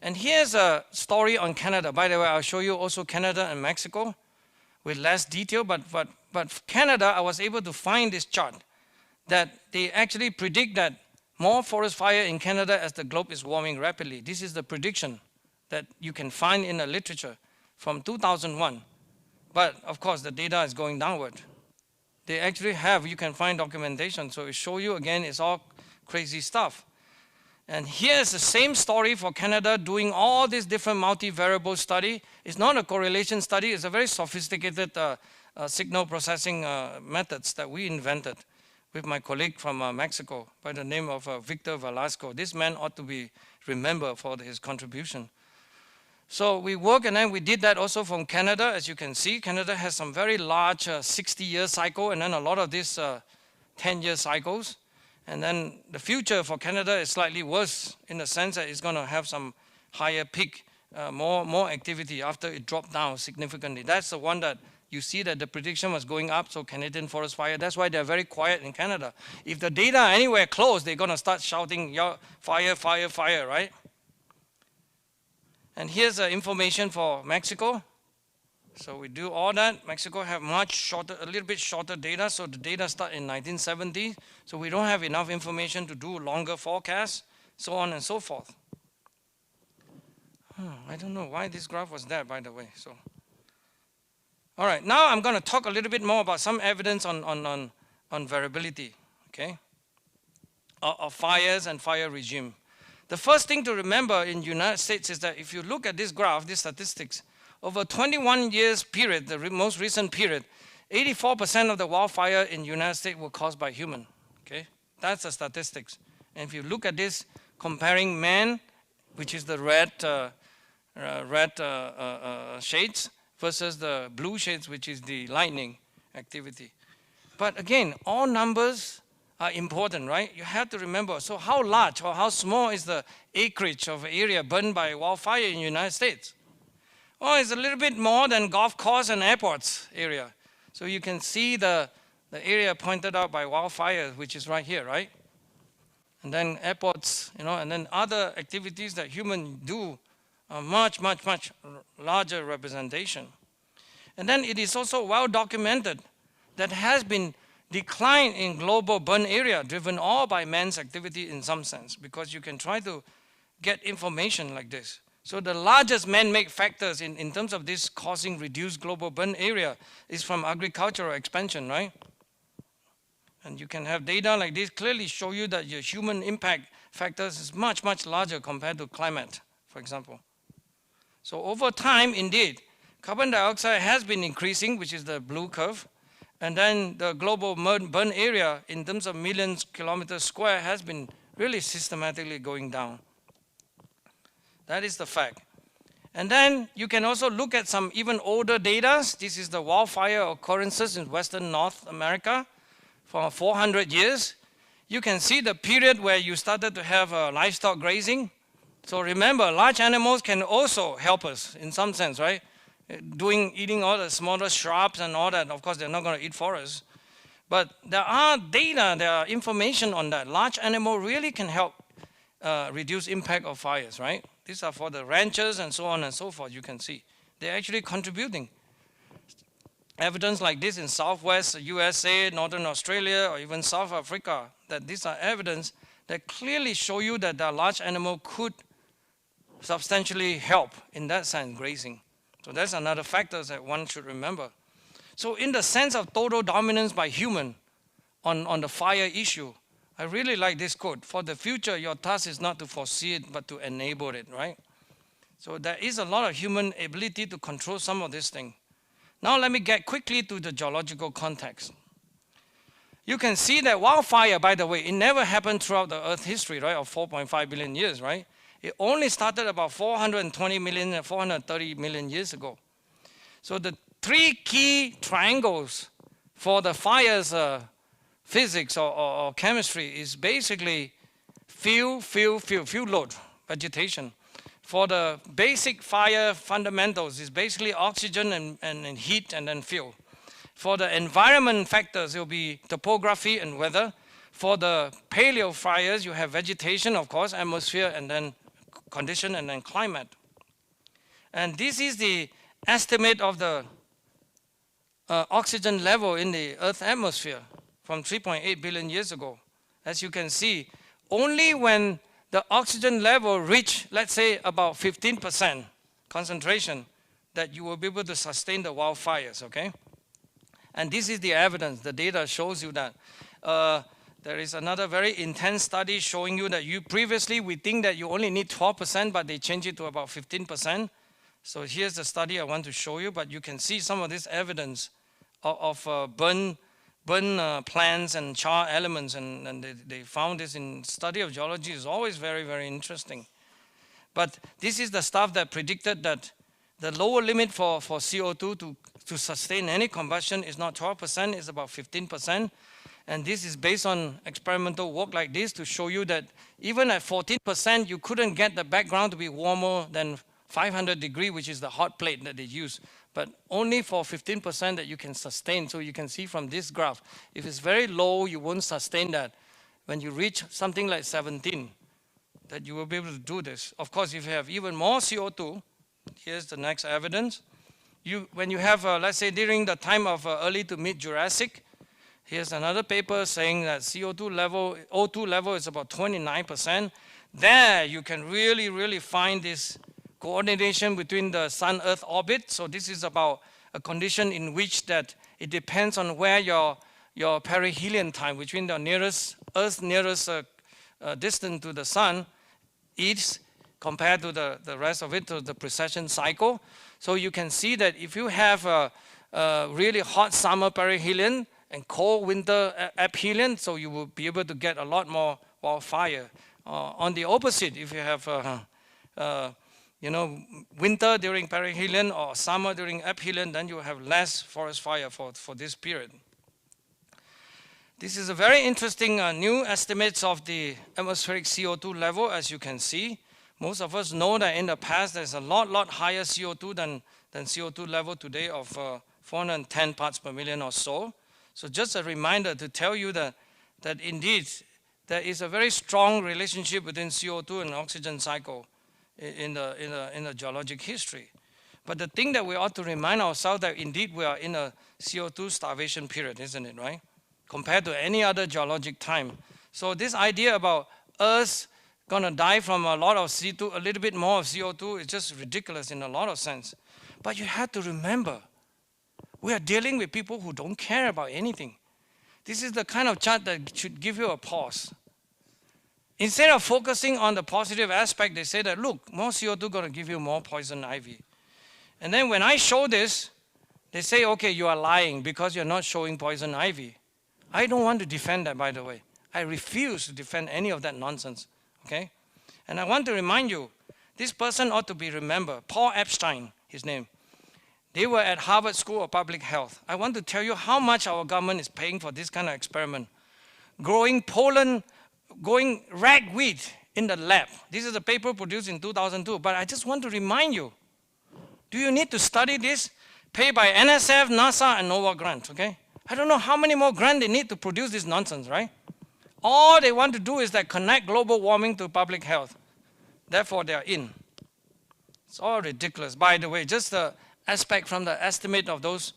And here's a story on Canada. By the way, I'll show you also Canada and Mexico with less detail, but Canada, I was able to find this chart that they actually predict that more forest fire in Canada as the globe is warming rapidly. This is the prediction that you can find in the literature from 2001. But of course, the data is going downward. They actually have, you can find documentation, so it shows you again, it's all crazy stuff. And here's the same story for Canada, doing all these different multivariable study. It's not a correlation study, it's a very sophisticated signal processing methods that we invented with my colleague from Mexico by the name of Victor Velasco. This man ought to be remembered for his contribution. So we work, and then we did that also from Canada. As you can see, Canada has some very large 60-year cycle, and then a lot of these 10-year cycles. And then the future for Canada is slightly worse in the sense that it's going to have some higher peak, more activity after it dropped down significantly. That's the one that you see that the prediction was going up, so Canadian forest fire, that's why they're very quiet in Canada. If the data are anywhere close, they're going to start shouting, fire, fire, fire, right? And here's the information for Mexico. So we do all that. Mexico have much shorter, a little bit shorter data, so the data start in 1970. So we don't have enough information to do longer forecasts, so on and so forth. I don't know why this graph was there, by the way. So, all right, now I'm going to talk a little bit more about some evidence on variability, okay, of fires and fire regime. The first thing to remember in the United States is that if you look at this graph, these statistics, over 21 years period, the most recent period, 84% of the wildfire in the United States were caused by human, okay? That's the statistics. And if you look at this, comparing man, which is the red shades, versus the blue shades, which is the lightning activity. But again, all numbers are important, right? You have to remember, so how large or how small is the acreage of area burned by wildfire in the United States? Oh, it's a little bit more than golf course and airports area. So you can see the area pointed out by wildfires, which is right here, right? And then airports, you know, and then other activities that humans do are much, much, much larger representation. And then it is also well documented that has been decline in global burn area driven all by man's activity in some sense, because you can try to get information like this. So the largest man-made factors in terms of this causing reduced global burn area is from agricultural expansion, right? And you can have data like this clearly show you that your human impact factors is much, much larger compared to climate, for example. So over time, indeed, carbon dioxide has been increasing, which is the blue curve. And then the global burn area in terms of millions kilometers square has been really systematically going down. That is the fact. And then you can also look at some even older data. This is the wildfire occurrences in Western North America for 400 years. You can see the period where you started to have livestock grazing. So remember, large animals can also help us in some sense, right? Eating all the smaller shrubs and all that. Of course, they're not going to eat forests. But there are data, there are information on that. Large animal really can help reduce impact of fires, right? These are for the ranchers and so on and so forth, you can see. They're actually contributing. Evidence like this in Southwest USA, Northern Australia, or even South Africa, that these are evidence that clearly show you that the large animal could substantially help in that sense, grazing. So that's another factor that one should remember. So in the sense of total dominance by human on the fire issue, I really like this quote. For the future, your task is not to foresee it, but to enable it, right? So there is a lot of human ability to control some of this thing. Now let me get quickly to the geological context. You can see that wildfire, by the way, it never happened throughout the Earth history, right, of 4.5 billion years, right? It only started about 420 million and 430 million years ago. So the three key triangles for the fire's physics or chemistry is basically fuel load, vegetation. For the basic fire fundamentals, it's basically oxygen and heat and then fuel. For the environment factors, it will be topography and weather. For the paleo fires, you have vegetation, of course, atmosphere, and then condition, and then climate. And this is the estimate of the oxygen level in the Earth's atmosphere from 3.8 billion years ago. As you can see, only when the oxygen level reach, let's say, about 15% concentration, that you will be able to sustain the wildfires, okay? And this is the evidence. The data shows you that. There is another very intense study showing you that previously we think that you only need 12%, but they change it to about 15%. So here's the study I want to show you, but you can see some of this evidence of burn plants and char elements, and they found this in study of geology is always very, very interesting. But this is the stuff that predicted that the lower limit for CO2 to sustain any combustion is not 12%, it's about 15%. And this is based on experimental work like this to show you that even at 14%, you couldn't get the background to be warmer than 500 degrees, which is the hot plate that they use. But only for 15% that you can sustain. So you can see from this graph, if it's very low, you won't sustain that. When you reach something like 17, that you will be able to do this. Of course, if you have even more CO2, here's the next evidence. When you have, let's say, during the time of early to mid-Jurassic, here's another paper saying that O2 level is about 29%. There you can really, really find this coordination between the Sun-Earth orbit. So this is about a condition in which that it depends on where your perihelion time between the Earth's nearest distance to the Sun is compared to the rest of it, to the precession cycle. So you can see that if you have a really hot summer perihelion and cold winter aphelion, so you will be able to get a lot more wildfire. On the opposite, if you have winter during perihelion or summer during aphelion, then you will have less forest fire for this period. This is a very interesting new estimates of the atmospheric CO2 level, as you can see. Most of us know that in the past there's a lot higher CO2 than CO2 level today of 410 parts per million or so. So just a reminder to tell you that indeed there is a very strong relationship between CO2 and oxygen cycle in the geologic history. But the thing that we ought to remind ourselves that indeed we are in a CO2 starvation period, isn't it, right? Compared to any other geologic time. So this idea about Earth gonna die from a lot of CO2, a little bit more of CO2, is just ridiculous in a lot of sense. But you have to remember, we are dealing with people who don't care about anything. This is the kind of chart that should give you a pause. Instead of focusing on the positive aspect, they say that, look, more CO2 going to give you more poison ivy. And then when I show this, they say, okay, you are lying because you're not showing poison ivy. I don't want to defend that, by the way. I refuse to defend any of that nonsense, okay? And I want to remind you, this person ought to be remembered, Paul Epstein, his name. They were at Harvard School of Public Health. I want to tell you how much our government is paying for this kind of experiment. Growing ragweed in the lab. This is a paper produced in 2002, but I just want to remind you, do you need to study this? Paid by NSF, NASA, and NOAA grants, okay? I don't know how many more grants they need to produce this nonsense, right? All they want to do is that connect global warming to public health. Therefore, they are in. It's all ridiculous. By the way, just the aspect from the estimate of those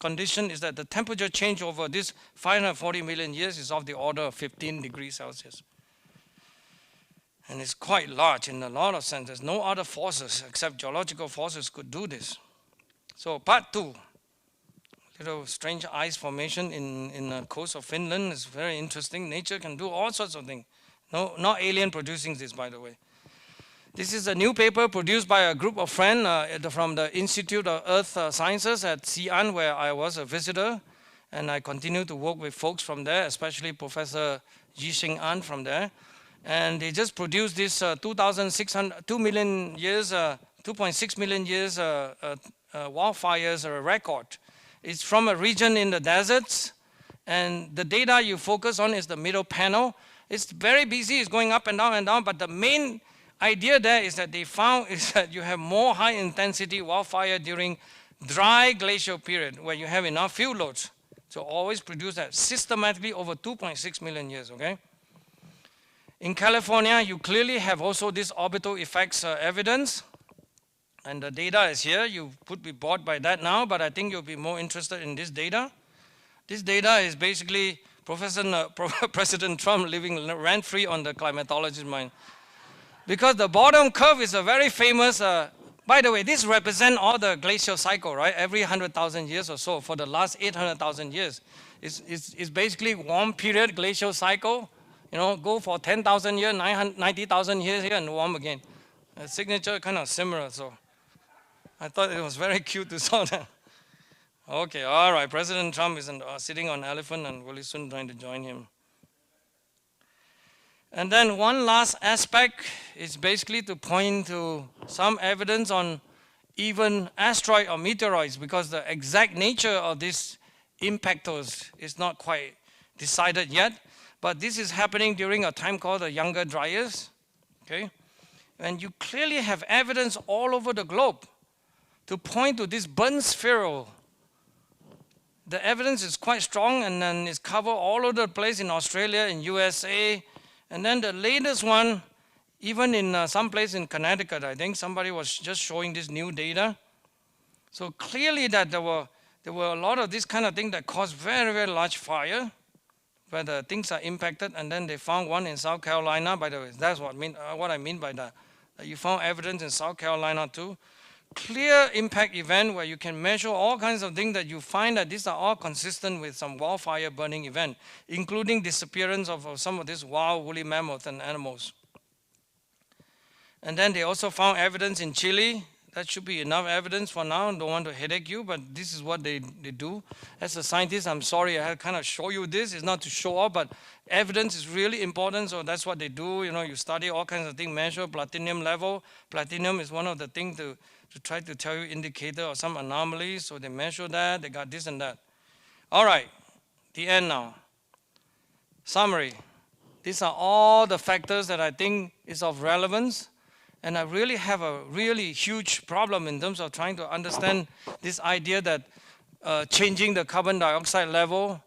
conditions is that the temperature change over this 540 million years is of the order of 15 degrees Celsius. And it's quite large in a lot of sense. There's no other forces except geological forces could do this. So part 2, little strange ice formation in the coast of Finland is very interesting. Nature can do all sorts of things. No, not alien producing this, by the way. This is a new paper produced by a group of friends from the Institute of Earth Sciences at Xi'an, where I was a visitor. And I continue to work with folks from there, especially Professor Yixing An from there. And they just produced this 2.6 million years wildfires record. It's from a region in the deserts. And the data you focus on is the middle panel. It's very busy, it's going up and down, but the main idea there is that they found is that you have more high intensity wildfire during dry glacial period where you have enough fuel loads. So always produce that systematically over 2.6 million years, okay? In California, you clearly have also this orbital effects evidence. And the data is here. You could be bored by that now, but I think you'll be more interested in this data. This data is basically President Trump living rent-free on the climatologist's mind. Because the bottom curve is a very famous By the way, this represents all the glacial cycle, right? Every 100,000 years or so for the last 800,000 years. It's basically warm period glacial cycle. You know, go for 10,000 years, 90,000 years here and warm again. The signature kind of similar, so I thought it was very cute to saw that. Okay, all right. President Trump is sitting on an elephant and Willie soon trying to join him. And then one last aspect is basically to point to some evidence on even asteroid or meteoroids, because the exact nature of these impactors is not quite decided yet. But this is happening during a time called the Younger Dryas. Okay? And you clearly have evidence all over the globe to point to this burnt spheral. The evidence is quite strong, and then it's covered all over the place in Australia, in USA, and then the latest one, even in some place in Connecticut, I think somebody was just showing this new data. So clearly that there were a lot of this kind of thing that caused very, very large fire, where the things are impacted, and then they found one in South Carolina. By the way, that's what I mean by that. You found evidence in South Carolina too. Clear impact event where you can measure all kinds of things that you find that these are all consistent with some wildfire burning event, including disappearance of some of these wild woolly mammoths and animals. And then they also found evidence in Chile. That should be enough evidence for now. I don't want to headache you, but this is what they do. As a scientist, I'm sorry I had to kind of show you this. It's not to show off, but evidence is really important, so that's what they do. You know, you study all kinds of things, measure platinum level. Platinum is one of the things to try to tell you indicator of some anomalies, so they measure that, they got this and that. All right, the end now. Summary. These are all the factors that I think is of relevance, and I really have a really huge problem in terms of trying to understand this idea that changing the carbon dioxide level,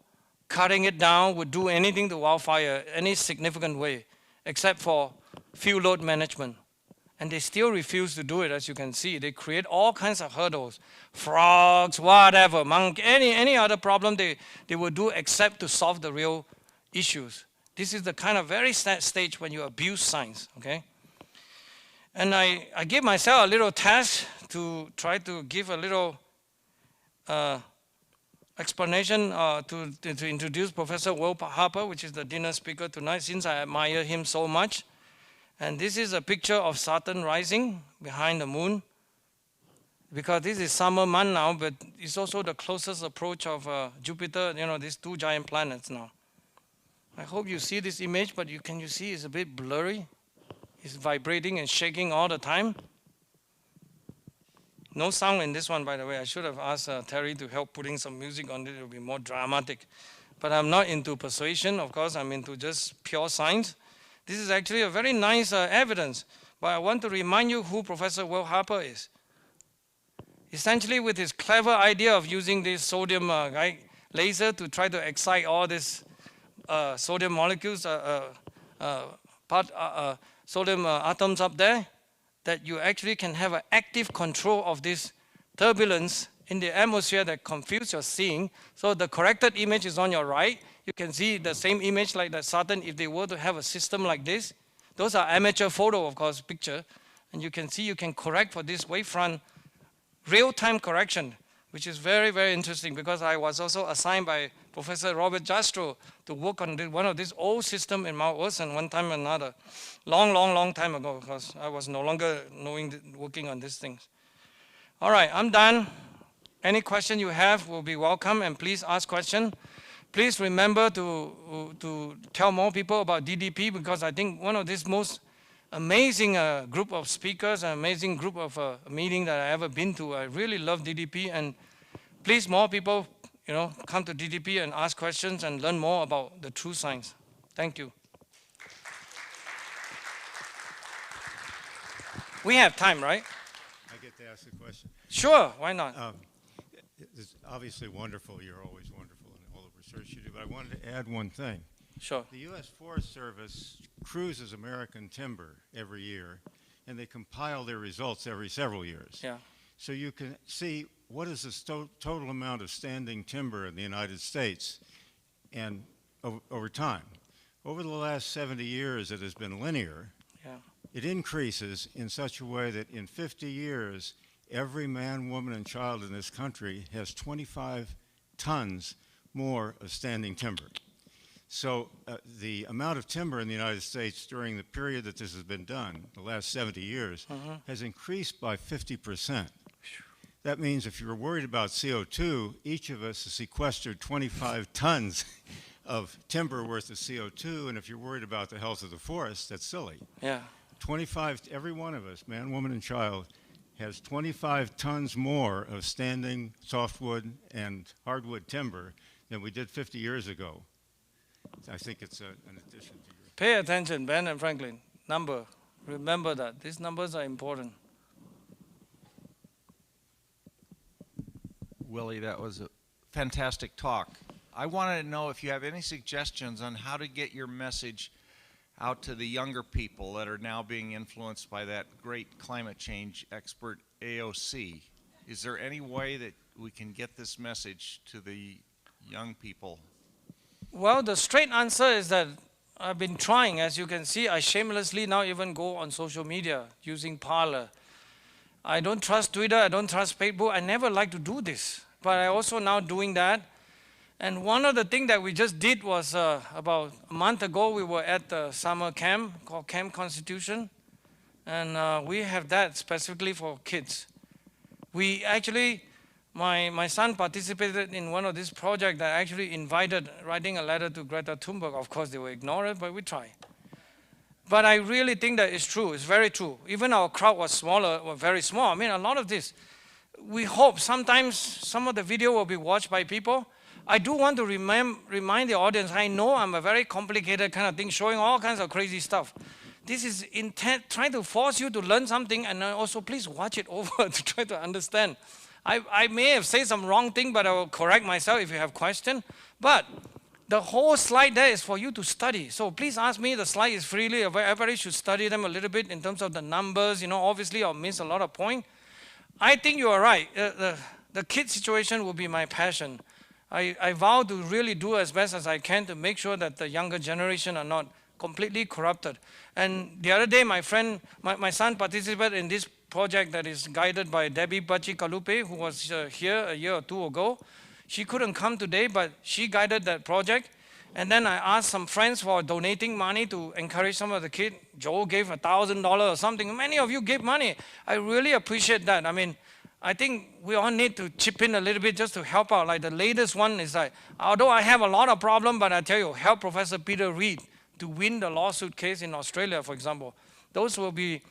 cutting it down would do anything to wildfire, any significant way, except for fuel load management. And they still refuse to do it, as you can see. They create all kinds of hurdles, frogs, whatever, monkey, any other problem they will do except to solve the real issues. This is the kind of very sad stage when you abuse science, okay? And I gave myself a little task to try to give a little explanation to introduce Professor Will Harper, which is the dinner speaker tonight, since I admire him so much. And this is a picture of Saturn rising behind the moon, because this is summer month now, but it's also the closest approach of Jupiter, you know, these two giant planets now. I hope you see this image, but can you see it's a bit blurry? It's vibrating and shaking all the time. No sound in this one, by the way. I should have asked Terry to help putting some music on it. It will be more dramatic. But I'm not into persuasion, of course. I'm into just pure science. This is actually a very nice evidence, but I want to remind you who Professor Will Harper is. Essentially, with his clever idea of using this sodium laser to try to excite all these sodium molecules, sodium atoms up there, that you actually can have an active control of this turbulence in the atmosphere that confuse your seeing. So the corrected image is on your right. You can see the same image like the Saturn if they were to have a system like this. Those are amateur photo, of course, picture. And you can see you can correct for this wavefront real-time correction, which is very, very interesting, because I was also assigned by Professor Robert Jastrow to work on one of these old systems in Mount Wilson one time or another. Long time ago, because I was no longer working on these things. All right, I'm done. Any question you have will be welcome, and please ask questions. Please remember to tell more people about DDP, because I think one of these most amazing group of speakers, an amazing group of meeting that I ever been to. I really love DDP, and please more people, you know, come to DDP and ask questions and learn more about the true science. Thank you. We have time, right? I get to ask a question. Sure, why not? It's obviously wonderful. You're always wonderful in all the research you do, but I wanted to add one thing. Sure. The U.S. Forest Service cruises American timber every year, and they compile their results every several years. Yeah. So you can see what is the total amount of standing timber in the United States and over time. Over the last 70 years, it has been linear. Yeah. it increases in such a way that in 50 years, every man, woman, and child in this country has 25 tons more of standing timber. So the amount of timber in the United States during the period that this has been done, the last 70 years, has increased by 50%. That means if you're worried about CO2, each of us has sequestered 25 tons of timber worth of CO2, and if you're worried about the health of the forest, that's silly. Yeah. 25, every one of us, man, woman, and child, has 25 tons more of standing softwood and hardwood timber than we did 50 years ago. I think it's an addition to your... Pay attention, Ben and Franklin. Number. Remember that. These numbers are important. Willie, that was a fantastic talk. I wanted to know if you have any suggestions on how to get your message out to the younger people that are now being influenced by that great climate change expert AOC. Is there any way that we can get this message to the young people? Well, the straight answer is that I've been trying. As you can see, I shamelessly now even go on social media using Parler. I don't trust Twitter, I don't trust Facebook. I never like to do this, but I also now doing that. And one of the things that we just did was about a month ago, we were at the summer camp called Camp Constitution. And we have that specifically for kids. We actually, my son participated in one of these projects that actually invited writing a letter to Greta Thunberg. Of course, they will ignore it, but we try. But I really think that it's true. It's very true. Even our crowd was smaller, or very small. I mean, a lot of this. We hope sometimes some of the video will be watched by people. I do want to remind the audience, I know I'm a very complicated kind of thing, showing all kinds of crazy stuff. This is intent, trying to force you to learn something, and also please watch it over to try to understand. I may have said some wrong thing, but I will correct myself if you have question. But the whole slide there is for you to study. So please ask me, the slide is freely available. Everybody should study them a little bit in terms of the numbers. You know, obviously I'll miss a lot of points. I think you are right. The kid situation will be my passion. I vow to really do as best as I can to make sure that the younger generation are not completely corrupted. And the other day, my son participated in this project that is guided by Debbie Bachi-Kalupe, who was here a year or two ago. She couldn't come today, but she guided that project. And then I asked some friends for donating money to encourage some of the kids. Joe gave $1,000 or something. Many of you gave money. I really appreciate that. I mean, I think we all need to chip in a little bit just to help out. Like the latest one is like, although I have a lot of problems, but I tell you, help Professor Peter Reid to win the lawsuit case in Australia, for example. Those will be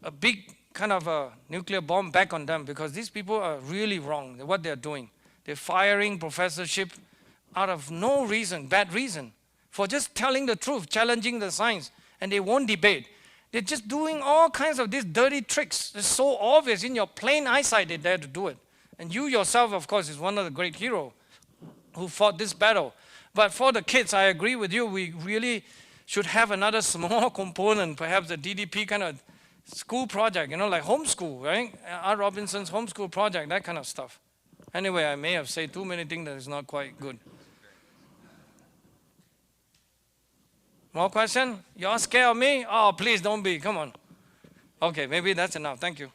a big kind of a nuclear bomb back on them, because these people are really wrong what they're doing. They're firing professorship out of no reason, bad reason, for just telling the truth, challenging the science, and they won't debate. They're just doing all kinds of these dirty tricks. It's so obvious in your plain eyesight they dare to do it. And you yourself, of course, is one of the great heroes who fought this battle. But for the kids, I agree with you, we really should have another small component, perhaps a DDP kind of school project, you know, like homeschool, right? R. Robinson's homeschool project, that kind of stuff. Anyway, I may have said too many things that is not quite good. More question? You're scared of me? Oh, please don't be, come on. Okay, maybe that's enough, thank you.